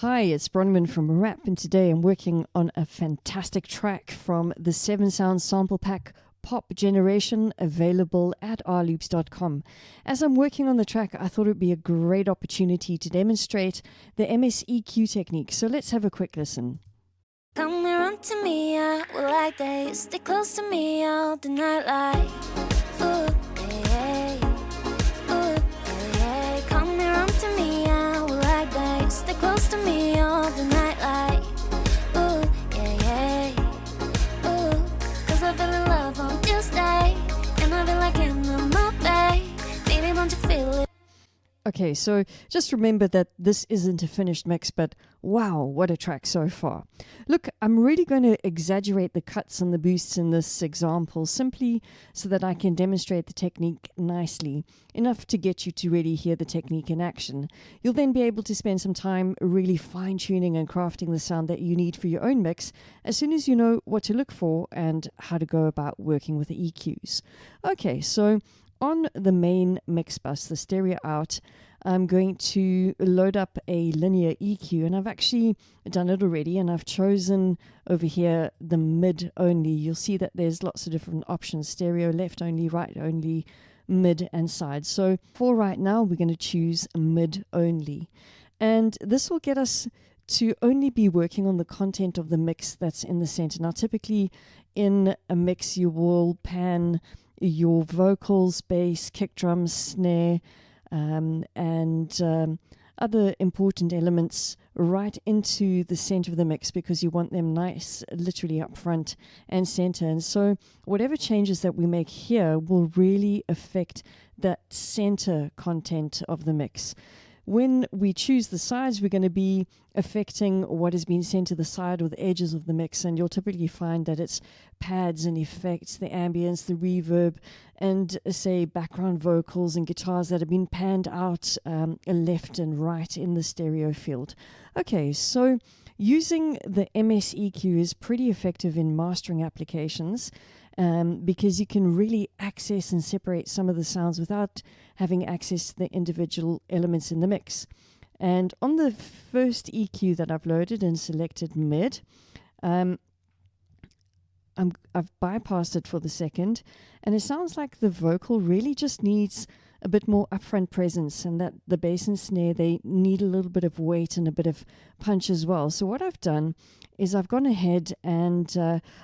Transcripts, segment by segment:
Hi, it's Bronwyn from Rap, and today I'm working on a fantastic track from the 7 Sound sample pack Pop Generation, available at rloops.com. As I'm working on the track, I thought it would be a great opportunity to demonstrate the MSEQ technique, so let's have a quick listen. Come here onto me, I will like that. You stick close to me all the night like ooh, yeah, yeah. Ooh, yeah, yeah. Come here onto me, I will like that. You stick close to me all the night like ooh, yeah, yeah. Ooh, 'cause I feel in love on Tuesday, and I feel like in the mood, babe. Baby, don't you feel it? Okay, so just remember that this isn't a finished mix, but wow, what a track so far. Look, I'm really going to exaggerate the cuts and the boosts in this example simply so that I can demonstrate the technique nicely, enough to get you to really hear the technique in action. You'll then be able to spend some time really fine-tuning and crafting the sound that you need for your own mix as soon as you know what to look for and how to go about working with the EQs. Okay, so on the main mix bus, the stereo out, I'm going to load up a linear EQ, and I've actually done it already, and I've chosen over here the mid only. You'll see that there's lots of different options: stereo, left only, right only, mid and side. So for right now, we're going to choose mid only, and this will get us to only be working on the content of the mix that's in the center. Now, typically in a mix, you will pan your vocals, bass, kick drums, snare, and other important elements right into the center of the mix, because you want them nice, literally up front and center. And so whatever changes that we make here will really affect that center content of the mix. When we choose the sides, we're going to be affecting what has been sent to the side or the edges of the mix, and you'll typically find that it's pads and effects, the ambience, the reverb, and say background vocals and guitars that have been panned out left and right in the stereo field. Okay, so using the MSEQ is pretty effective in mastering applications, because you can really access and separate some of the sounds without having access to the individual elements in the mix. And on the first EQ that I've loaded and selected mid, I've bypassed it for the second, and it sounds like the vocal really just needs a bit more upfront presence, and that the bass and snare, they need a little bit of weight and a bit of punch as well. So what I've done is I've gone ahead and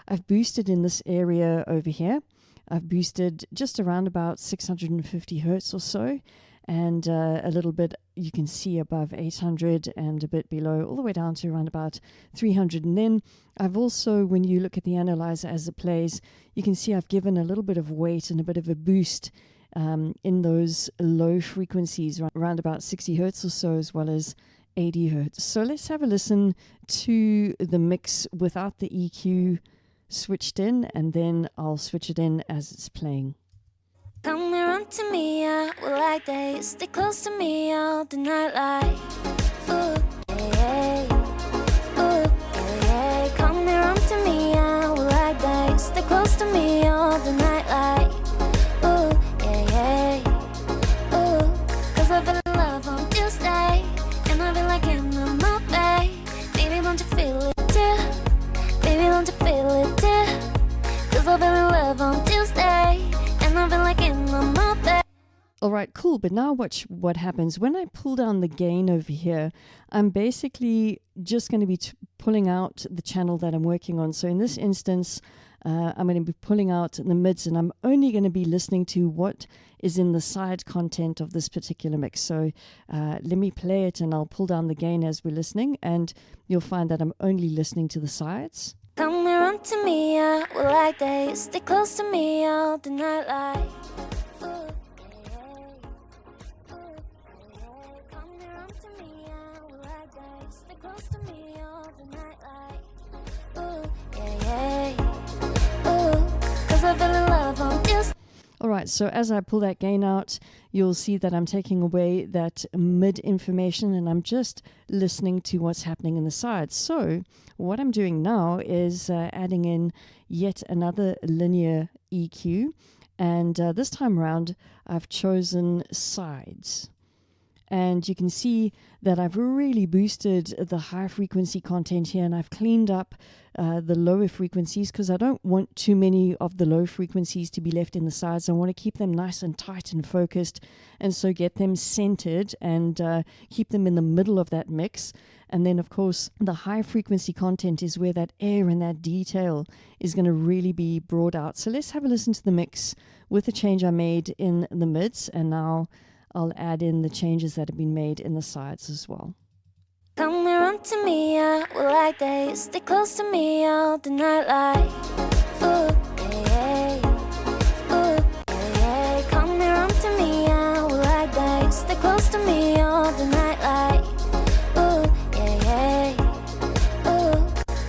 I've boosted in this area over here. I've boosted just around about 650 hertz or so, and a little bit, you can see, above 800 and a bit below, all the way down to around about 300. And then I've also, when you look at the analyzer as it plays, you can see I've given a little bit of weight and a bit of a boost in those low frequencies, around about 60 hertz or so, as well as 80 hertz. So let's have a listen to the mix without the EQ switched in, and then I'll switch it in as it's playing. Come here onto me, I will like that. You stick close to me all the night like ooh, yeah, yeah. Ooh, yeah, yeah. Come here onto me, I will like that. You stick close to me all the night like ooh, yeah, yeah. Ooh, 'cause I feel in love on Tuesday, and I feel like in the mood, babe. Baby, don't you feel it too? Baby, don't you feel it too? 'Cause I feel in love on Tuesday, and I feel like in the mood, babe. All right, cool. But now watch what happens. When I pull down the gain over here, I'm basically just going to be pulling out the channel that I'm working on. So in this instance, I'm going to be pulling out the mids, and I'm only going to be listening to what is in the side content of this particular mix. So let me play it, and I'll pull down the gain as we're listening, and you'll find that I'm only listening to the sides. Come here onto me, I will like that. You stick close to me all the night like ooh, yeah, yeah. Ooh, yeah, yeah. Come here onto me, I will like that. You stick close to me all the night like ooh, yeah, yeah. Ooh, 'cause I feel in love on Tuesday. All right, so as I pull that gain out, you'll see that I'm taking away that mid information, and I'm just listening to what's happening in the sides. So what I'm doing now is adding in yet another linear EQ, and this time around I've chosen sides. And you can see that I've really boosted the high frequency content here, and I've cleaned up the lower frequencies because I don't want too many of the low frequencies to be left in the sides. I want to keep them nice and tight and focused, and so get them centered and keep them in the middle of that mix. And then, of course, the high frequency content is where that air and that detail is going to really be brought out. So let's have a listen to the mix with the change I made in the mids, and now I'll add in the changes that have been made in the sides as well. Come and run to me, I will like that. Stay close to me all the night like. Ooh, yeah, yeah. Ooh, yeah, yeah. Come and run to me, I will like that. Stay close to me all the night like. Ooh, yeah, yeah. Ooh,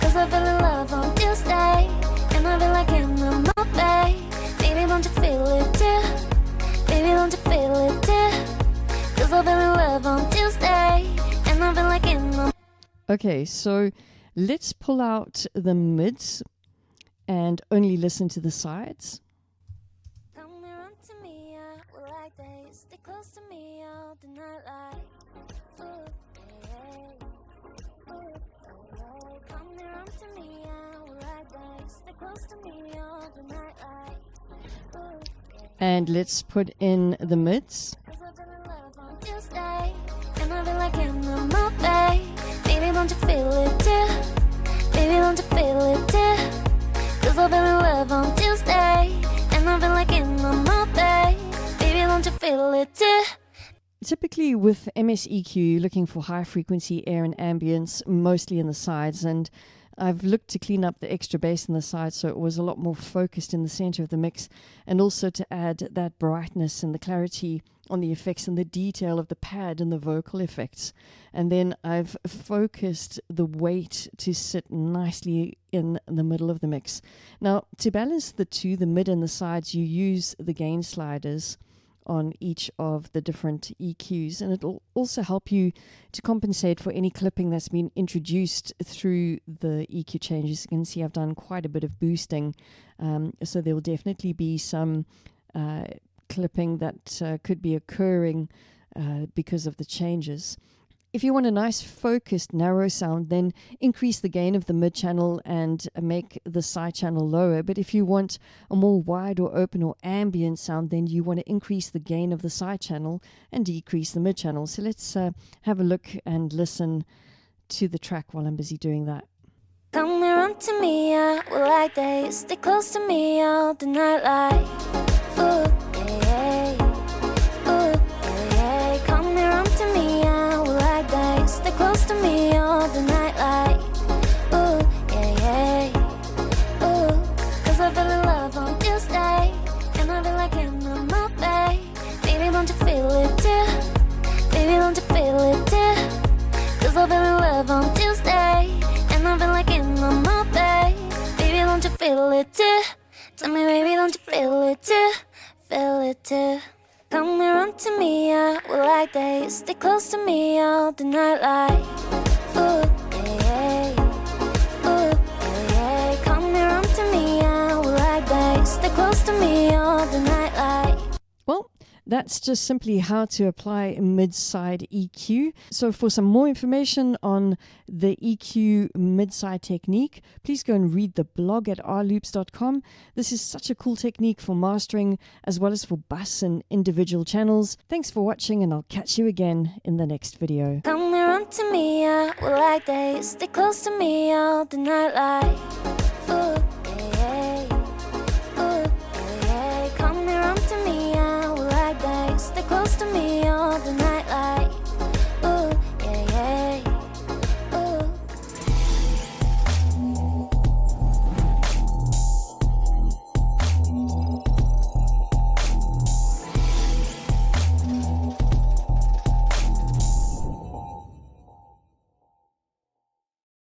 'cause I fell in love on Tuesday, and I feel like I'm on my way. Baby, don't you feel it too? Baby, don't you feel it too? 'Cause I fell in love on Tuesday, and I feel like in my. Okay, so let's pull out the mids and only listen to the sides. Come and run to me, I will like that. Stay close to me all the night like. Ooh, yeah. Ooh, yeah. Come and run to me, I will like that. Stay close to me all the night like. Ooh, And let's put in the mids. 'cause I fell in love on Tuesday, and I feel like I'm on my way. Baby, don't you feel it too? Baby, don't you feel it too? 'Cause I fell in love on Tuesday, and I feel like I'm on my way. Baby, don't you feel it too? Typically with MSEQ, you're looking for high frequency air and ambience, mostly in the sides, and I've looked to clean up the extra bass in the sides so it was a lot more focused in the center of the mix, and also to add that brightness and the clarity on the effects and the detail of the pad and the vocal effects. And then I've focused the weight to sit nicely in the middle of the mix. Now, to balance the two, the mid and the sides, you use the gain sliders on each of the different EQs, and it'll also help you to compensate for any clipping that's been introduced through the EQ changes. You can see I've done quite a bit of boosting, so there will definitely be some clipping that could be occurring because of the changes. If you want a nice focused narrow sound, then increase the gain of the mid channel and make the side channel lower. But if you want a more wide or open or ambient sound, then you want to increase the gain of the side channel and decrease the mid channel. So let's have a look and listen to the track while I'm busy doing that. Come and run to me, I will like that. Stay close to me all the night like. Ooh, yeah, yeah. Ooh, yeah, yeah. Come and run to me, I will like that. Stay close to me all the night like. Ooh, yeah, yeah. Ooh, 'cause I fell in love on Tuesday, and I feel like I'm on my way. Baby, don't you feel it too? Baby, don't you feel it too? 'Cause I fell in love on Tuesday, and I feel like I'm on my way. Baby, don't you feel it too? Tell me, baby, don't you feel it too? Feel it too? Come and run to me, I will like that. Stay close to me all the night like. Ooh, yeah, yeah. Ooh, yeah, yeah. Come and run to me, I will like that. Stay close to me all the night like. Well, that's just simply how to apply MidSide EQ. So for some more information on the EQ MidSide technique, please go and read the blog at rloops.com. This is such a cool technique for mastering as well as for bus and individual channels. Thanks for watching, and I'll catch you again in the next video. Come and run to me, I will like that. Stay close to me all the night like. Ooh, yeah, yeah. Ooh, yeah, yeah. Come and run to me, I will like that. Stay close to me